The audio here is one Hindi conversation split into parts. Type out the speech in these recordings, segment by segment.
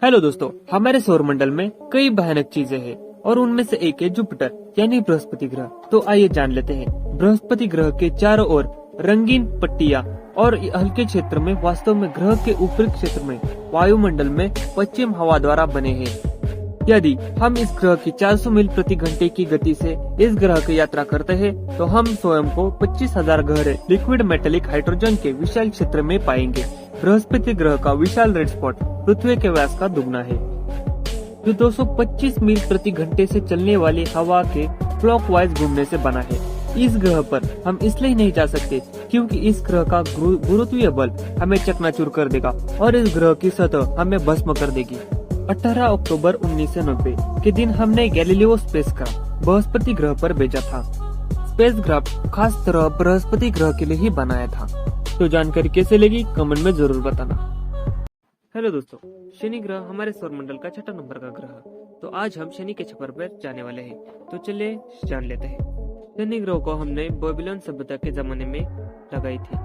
हेलो दोस्तों, हमारे सौरमंडल में कई भयानक चीजें हैं और उनमें से एक है जुपिटर यानी बृहस्पति ग्रह। तो आइए जान लेते हैं बृहस्पति ग्रह के चारों ओर रंगीन पट्टियां और हल्के क्षेत्र में वास्तव में ग्रह के ऊपरी क्षेत्र में वायुमंडल में पश्चिम हवा द्वारा बने हैं। यदि हम इस ग्रह की 400 मील प्रति घंटे की गति से इस ग्रह की यात्रा करते हैं तो हम स्वयं को 25,000 गहरे लिक्विड मेटेलिक हाइड्रोजन के विशाल क्षेत्र में पाएंगे। बृहस्पति ग्रह का विशाल रेड स्पॉट पृथ्वी के व्यास का दुगना है, जो 225 मील प्रति घंटे से चलने वाली हवा के क्लॉकवाइज घूमने से बना है। इस ग्रह पर हम इसलिए नहीं जा सकते क्योंकि इस ग्रह का गुरुत्वीय बल हमें चकनाचूर कर देगा और इस ग्रह की सतह हमें भस्म कर देगी। 18 अक्टूबर 1990 के दिन हमने गैलीलियो स्पेसक्राफ्ट बृहस्पति ग्रह पर भेजा था। स्पेसक्राफ्ट खास तरह बृहस्पति ग्रह के लिए ही बनाया था। तो जानकारी कैसे लगी कमेंट में जरूर बताना। हेलो दोस्तों, शनि ग्रह हमारे सौरमंडल का 6ठा नंबर का ग्रह। तो आज हम शनि के छपर पर जाने वाले हैं। तो चलिए जान लेते हैं। शनि ग्रह को हमने बेबीलोन सभ्यता के जमाने में लगाई थी,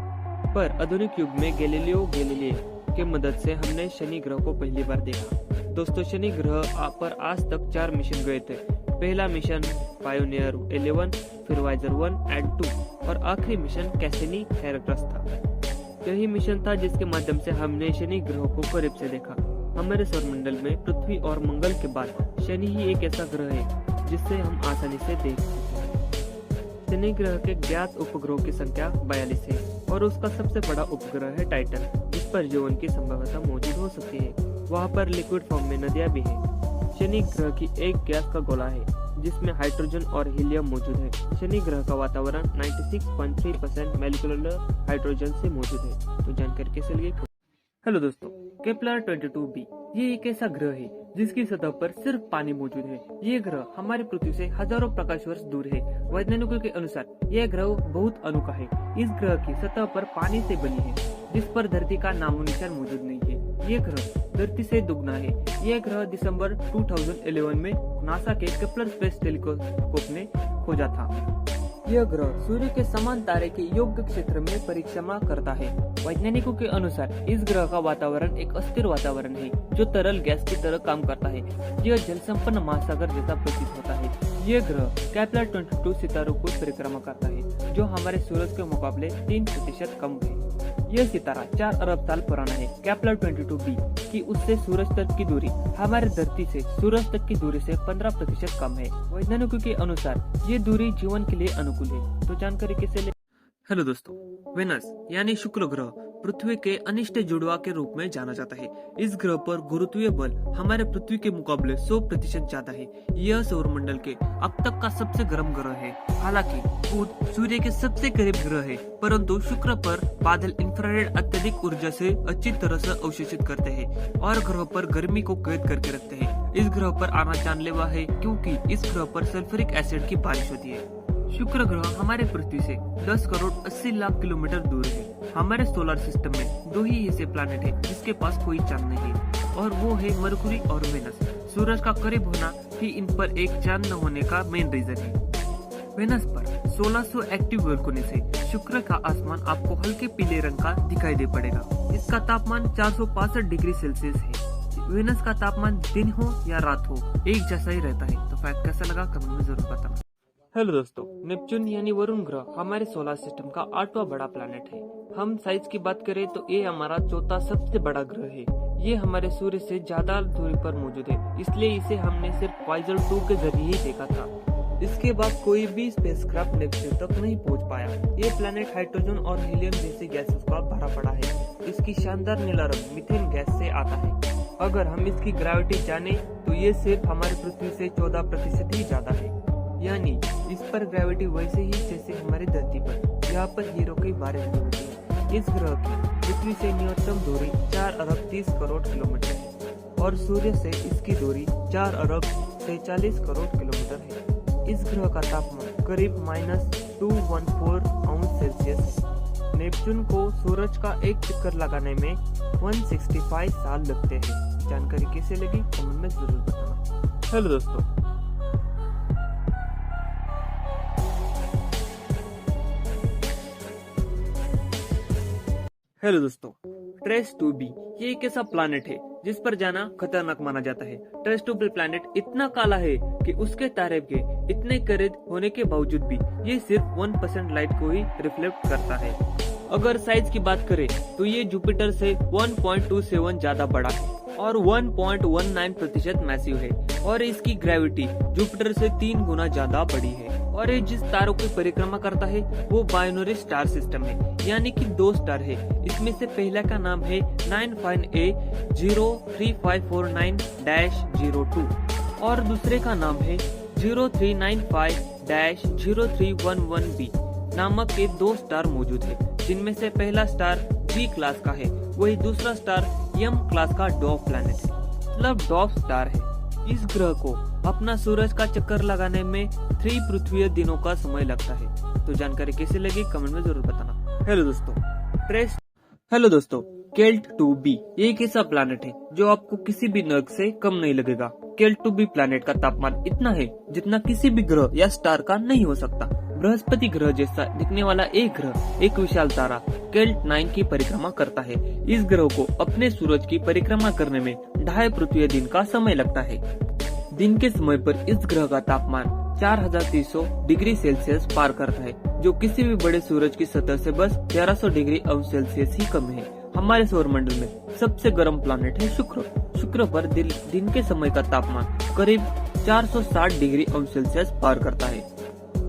पर आधुनिक युग में गैलीलियो गैलीली के मदद से हमने शनि ग्रह को पहली बार देखा। दोस्तों, शनि ग्रह पर आज तक 4 मिशन गए थे। पहला मिशन पायोनियर 11, फिर वाइजर 1 एंड 2 और आखिरी मिशन कैसिनी हेराक्लस था। यही मिशन था जिसके माध्यम से हमने शनि ग्रह को करीब से देखा। हमारे सौरमंडल में पृथ्वी और मंगल के बाद शनि ही एक ऐसा ग्रह है जिससे हम आसानी से देख सकते हैं। शनि ग्रह के ज्ञात उपग्रहों की संख्या 42 है और उसका सबसे बड़ा उपग्रह है टाइटन, जिस पर जीवन की संभावना मौजूद हो सकती है। वहाँ पर लिक्विड फॉर्म में नदियाँ भी है। शनि ग्रह की एक गैस का गोला है जिसमें हाइड्रोजन और हीलियम मौजूद है। शनि ग्रह का वातावरण 96.3% मॉलिक्यूलर हाइड्रोजन से मौजूद है। तो जानकारी कैसे लिए? हेलो दोस्तों, केपलर 22b ये एक ऐसा ग्रह है जिसकी सतह पर सिर्फ पानी मौजूद है। ये ग्रह हमारी पृथ्वी से हजारों प्रकाश वर्ष दूर है। वैज्ञानिकों के अनुसार यह ग्रह बहुत अनोखा है। इस ग्रह की सतह पर पानी से बनी है, जिस पर धरती का नामो निशान मौजूद नहीं है। ये ग्रह धरती से दुगना है। यह ग्रह दिसंबर 2011 में नासा के केपलर स्पेस टेलीस्कोप ने खोजा था। यह ग्रह सूर्य के समान तारे के योग्य क्षेत्र में परिक्रमा करता है। वैज्ञानिकों के अनुसार इस ग्रह का वातावरण एक अस्थिर वातावरण है जो तरल गैस की तरह काम करता है। यह जल संपन्न महासागर जैसा प्रतीत होता है। यह ग्रह केपलर 22 सितारों को परिक्रमा करता है, जो हमारे सूरज के मुकाबले 3% कम है। यह सितारा 4 अरब साल पुराना है। केपलर 22b की उससे सूरज तक की दूरी हमारे धरती से सूरज तक की दूरी से 15% कम है। वैज्ञानिकों के अनुसार ये दूरी जीवन के लिए अनुकूल है। तो जानकारी कैसे ले? हेलो दोस्तों, वेनस यानी शुक्र ग्रह पृथ्वी के अनिष्ट जुड़वा के रूप में जाना जाता है। इस ग्रह पर गुरुत्वीय बल हमारे पृथ्वी के मुकाबले 100% ज्यादा है। यह सौरमंडल के अब तक का सबसे गर्म ग्रह है। हालांकि बुध सूर्य के सबसे करीब ग्रह है, परंतु शुक्र पर बादल इंफ्रारेड अत्यधिक ऊर्जा से अच्छी तरह से अवशोषित करते हैं और ग्रह पर गर्मी को कैद करके रखते हैं। इस ग्रह पर आना जानलेवा है क्योंकि इस ग्रह पर सल्फ्यूरिक एसिड की बारिश होती है। शुक्र ग्रह हमारे पृथ्वी से 10 करोड़ 80 लाख किलोमीटर दूर है। हमारे सोलर सिस्टम में 2 ही ऐसे प्लैनेट है जिसके पास कोई चांद नहीं है, और वो है मरकुरी और वेनस। सूरज का करीब होना ही इन पर एक चांद न होने का मेन रीजन है। वेनस पर 1600 एक्टिव वोल्केनो से शुक्र का आसमान आपको हल्के पीले रंग का दिखाई दे पड़ेगा। इसका तापमान 465 डिग्री सेल्सियस है। वेनस का तापमान दिन हो या रात हो एक जैसा ही रहता है। तो फैक्ट कैसा लगा कमेंट में जरूर बताना। हेलो दोस्तों, नेपच्यून यानी वरुण ग्रह हमारे सोलर सिस्टम का 8वां बड़ा प्लैनेट है। हम साइज की बात करें तो ये हमारा 4था सबसे बड़ा ग्रह है। ये हमारे सूर्य से ज्यादा दूरी पर मौजूद है, इसलिए इसे हमने सिर्फ वाइजर 2 के जरिए ही देखा था। इसके बाद कोई भी स्पेसक्राफ्ट नेपच्यून तक नहीं पहुंच पाया। ये प्लैनेट हाइड्रोजन और हीलियम जैसे गैसेस का भरा पड़ा है। इसकी शानदार नीला रंग मीथेन गैस से आता है। अगर हम इसकी ग्रेविटी जाने तो ये सिर्फ हमारी पृथ्वी से 14% ही ज्यादा है। यानी इस पर ग्रेविटी वैसे ही जैसे हमारी धरती पर। यहाँ पर हीरो की बारिश भी होती है। इस ग्रह की पृथ्वी से न्यूनतम दूरी 4 अरब 30 करोड़ किलोमीटर है और सूर्य से इसकी दूरी 4 अरब 43 करोड़ किलोमीटर है। इस ग्रह का तापमान करीब -214 अंश सेल्सियस है। नेपच्यून को सूरज का एक चक्कर लगाने में 165 साल लगते हैं। जानकारी कैसे लगी कमेंट में जरूर बताना। हेलो दोस्तों, ट्रेस 2b ये एक ऐसा प्लैनेट है जिस पर जाना खतरनाक माना जाता है। ट्राइस्टोबल प्लैनेट इतना काला है कि उसके तारे के इतने करीब होने के बावजूद भी ये सिर्फ 1% लाइट को ही रिफ्लेक्ट करता है। अगर साइज की बात करें तो ये जुपिटर से 1.27 ज्यादा बड़ा है और 1.19% मैसिव है और इसकी ग्रेविटी जुपिटर से 3 गुना ज्यादा बड़ी है। और ये जिस तारों की परिक्रमा करता है वो बाइनरी स्टार सिस्टम है, यानी कि 2 स्टार है। इसमें से पहला का नाम है 958A03549-02 और दूसरे का नाम है 0395-0311b नामक के 2 स्टार मौजूद है, जिनमें से पहला स्टार G क्लास का है, वही दूसरा स्टार M क्लास का डॉर्फ प्लैनेट है, मतलब डॉर्फ स्टार है। इस ग्रह को अपना सूरज का चक्कर लगाने में 3 पृथ्वी दिनों का समय लगता है। तो जानकारी कैसी लगी कमेंट में जरूर बताना। हेलो दोस्तों, केल्ट 2b ये एक ऐसा प्लैनेट है जो आपको किसी भी नर्क से कम नहीं लगेगा। केल्ट 2b प्लैनेट का तापमान इतना है जितना किसी भी ग्रह या स्टार का नहीं हो सकता। बृहस्पति ग्रह जैसा दिखने वाला एक ग्रह एक विशाल तारा केल्ट 9 की परिक्रमा करता है। इस ग्रह को अपने सूरज की परिक्रमा करने में 2.5 पृथ्वी दिन का समय लगता है। दिन के समय पर इस ग्रह का तापमान 4300 डिग्री सेल्सियस पार करता है, जो किसी भी बड़े सूरज की सतह से बस 1100 डिग्री अंश सेल्सियस ही कम है। हमारे सौरमंडल में सबसे गर्म प्लैनेट है शुक्र। शुक्र पर दिन के समय का तापमान करीब 460 डिग्री अंश सेल्सियस पार करता है।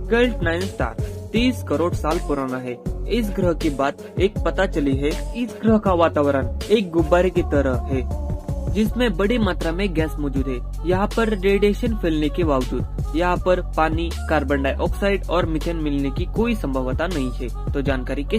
केल्ट 9 स्टार 30 करोड़ साल पुराना है। इस ग्रह की बात एक पता चली है। इस ग्रह का वातावरण एक गुब्बारे की तरह है, जिसमें बड़ी मात्रा में गैस मौजूद है। यहाँ पर रेडिएशन फैलने के बावजूद यहाँ पर पानी, कार्बन डाइऑक्साइड और मीथेन मिलने की कोई संभावना नहीं है। तो जानकारी के